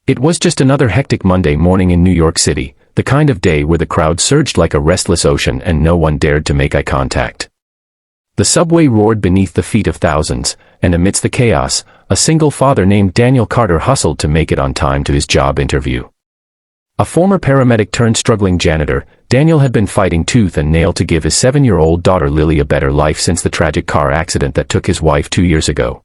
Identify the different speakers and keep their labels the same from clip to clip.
Speaker 1: It was just another hectic Monday morning in New York City, the kind of day where the crowd surged like a restless ocean and no one dared to make eye contact. The subway roared beneath the feet of thousands, and amidst the chaos, a single father named Daniel Carter hustled to make it on time to his job interview. A former paramedic turned struggling janitor, Daniel had been fighting tooth and nail to give his 7-year-old daughter Lily a better life since the tragic car accident that took his wife 2 years ago.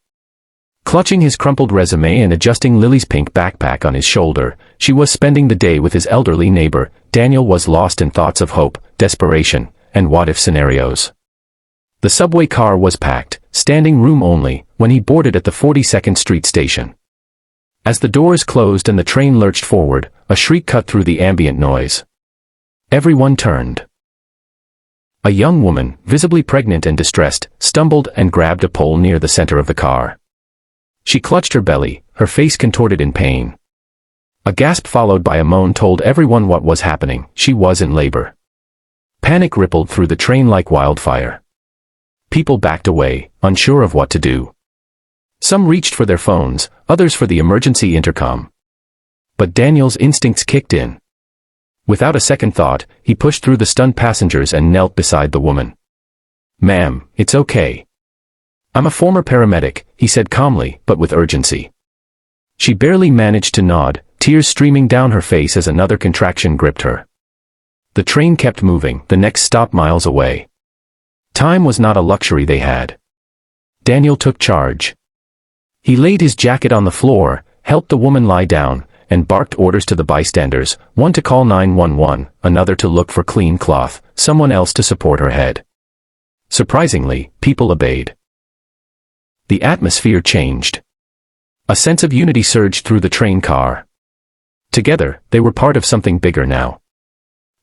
Speaker 1: Clutching his crumpled resume and adjusting Lily's pink backpack on his shoulder, she was spending the day with his elderly neighbor. Daniel was lost in thoughts of hope, desperation, and what-if scenarios. The subway car was packed, standing room only, when he boarded at the 42nd Street station. As the doors closed and the train lurched forward, a shriek cut through the ambient noise. Everyone turned. A young woman, visibly pregnant and distressed, stumbled and grabbed a pole near the center of the car. She clutched her belly, her face contorted in pain. A gasp followed by a moan told everyone what was happening. She was in labor. Panic rippled through the train like wildfire. People backed away, unsure of what to do. Some reached for their phones, others for the emergency intercom. But Daniel's instincts kicked in. Without a second thought, he pushed through the stunned passengers and knelt beside the woman. "Ma'am, it's okay. I'm a former paramedic," he said calmly, but with urgency. She barely managed to nod, tears streaming down her face as another contraction gripped her. The train kept moving, the next stop miles away. Time was not a luxury they had. Daniel took charge. He laid his jacket on the floor, helped the woman lie down, and barked orders to the bystanders, one to call 911, another to look for clean cloth, someone else to support her head. Surprisingly, people obeyed. The atmosphere changed. A sense of unity surged through the train car. Together, they were part of something bigger now.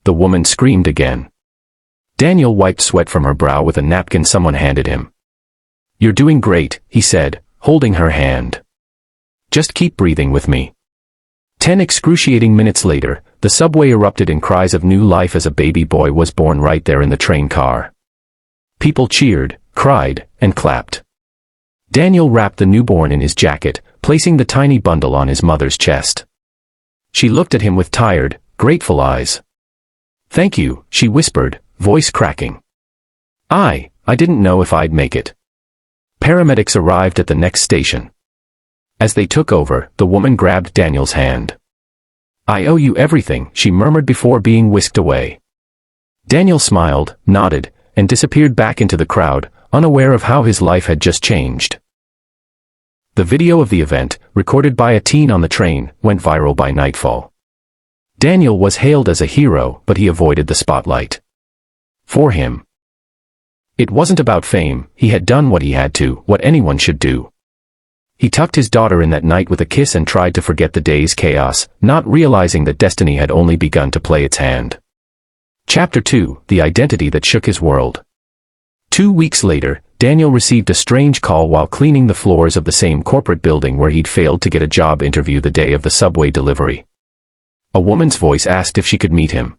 Speaker 1: The woman screamed again. Daniel wiped sweat from her brow with a napkin someone handed him. "You're doing great," he said, holding her hand. "Just keep breathing with me." 10 excruciating minutes later, the subway erupted in cries of new life as a baby boy was born right there in the train car. People cheered, cried, and clapped. Daniel wrapped the newborn in his jacket, placing the tiny bundle on his mother's chest. She looked at him with tired, grateful eyes. "Thank you," she whispered, voice cracking. I didn't know if I'd make it." Paramedics arrived at the next station. As they took over, the woman grabbed Daniel's hand. "I owe you everything," she murmured before being whisked away. Daniel smiled, nodded, and disappeared back into the crowd, unaware of how his life had just changed. The video of the event, recorded by a teen on the train, went viral by nightfall. Daniel was hailed as a hero, but he avoided the spotlight. For him, it wasn't about fame. He had done what he had to, what anyone should do. He tucked his daughter in that night with a kiss and tried to forget the day's chaos, not realizing that destiny had only begun to play its hand. Chapter 2, The Identity That Shook His World. 2 weeks later, Daniel received a strange call while cleaning the floors of the same corporate building where he'd failed to get a job interview the day of the subway delivery. A woman's voice asked if she could meet him.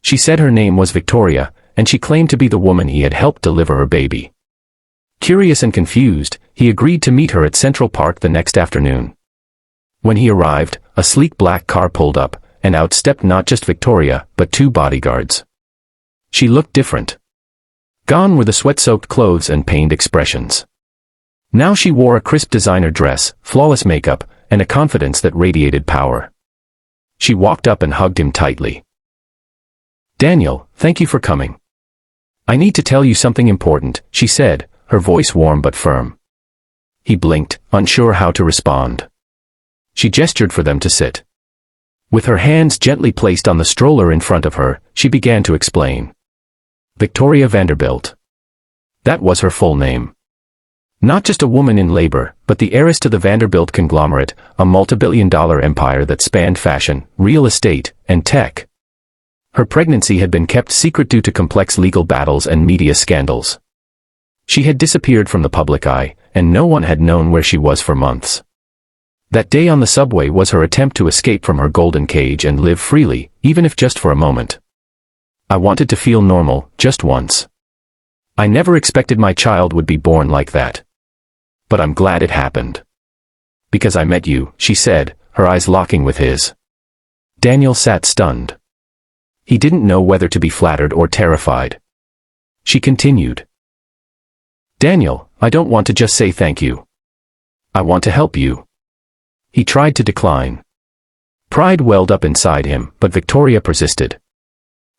Speaker 1: She said her name was Victoria, and she claimed to be the woman he had helped deliver her baby. Curious and confused, he agreed to meet her at Central Park the next afternoon. When he arrived, a sleek black car pulled up, and out stepped not just Victoria, but 2 bodyguards. She looked different. Gone were the sweat-soaked clothes and pained expressions. Now she wore a crisp designer dress, flawless makeup, and a confidence that radiated power. She walked up and hugged him tightly. "Daniel, thank you for coming. I need to tell you something important," she said, her voice warm but firm. He blinked, unsure how to respond. She gestured for them to sit. With her hands gently placed on the stroller in front of her, she began to explain. Victoria Vanderbilt. That was her full name. Not just a woman in labor, but the heiress to the Vanderbilt conglomerate, a multi-billion-dollar empire that spanned fashion, real estate, and tech. Her pregnancy had been kept secret due to complex legal battles and media scandals. She had disappeared from the public eye, and no one had known where she was for months. That day on the subway was her attempt to escape from her golden cage and live freely, even if just for a moment. I wanted to feel normal, just once. I never expected my child would be born like that. But I'm glad it happened. Because I met you, she said, her eyes locking with his. Daniel sat stunned. He didn't know whether to be flattered or terrified. She continued. Daniel, I don't want to just say thank you. I want to help you. He tried to decline. Pride welled up inside him, but Victoria persisted.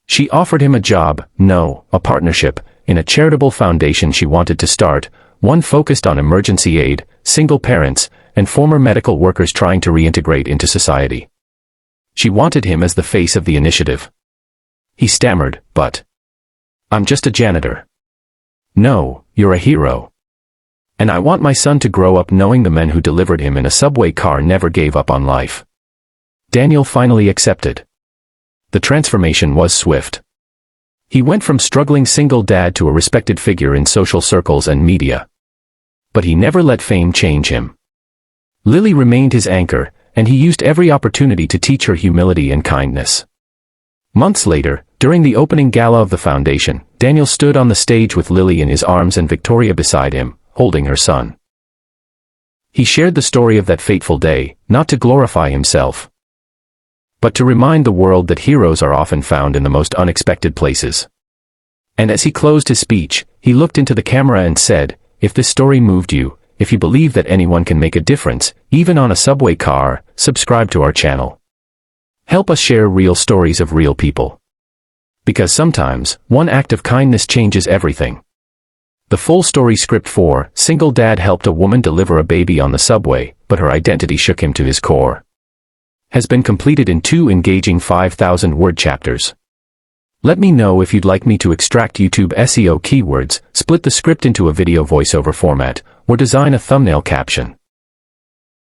Speaker 1: She offered him a job, no, a partnership, in a charitable foundation she wanted to start, one focused on emergency aid, single parents, and former medical workers trying to reintegrate into society. She wanted him as the face of the initiative. He stammered, but I'm just a janitor. No, you're a hero. And I want my son to grow up knowing the men who delivered him in a subway car never gave up on life. Daniel finally accepted. The transformation was swift. He went from struggling single dad to a respected figure in social circles and media. But he never let fame change him. Lily remained his anchor, and he used every opportunity to teach her humility and kindness. Months later, during the opening gala of the foundation, Daniel stood on the stage with Lily in his arms and Victoria beside him, holding her son. He shared the story of that fateful day, not to glorify himself, but to remind the world that heroes are often found in the most unexpected places. And as he closed his speech, he looked into the camera and said, if this story moved you, if you believe that anyone can make a difference, even on a subway car, subscribe to our channel. Help us share real stories of real people. Because sometimes, one act of kindness changes everything. The full story script for Single Dad helped a woman deliver a baby on the subway, but her identity shook him to his core, has been completed in 2 engaging 5,000-word chapters. Let me know if you'd like me to extract YouTube SEO keywords, split the script into a video voiceover format, or design a thumbnail caption.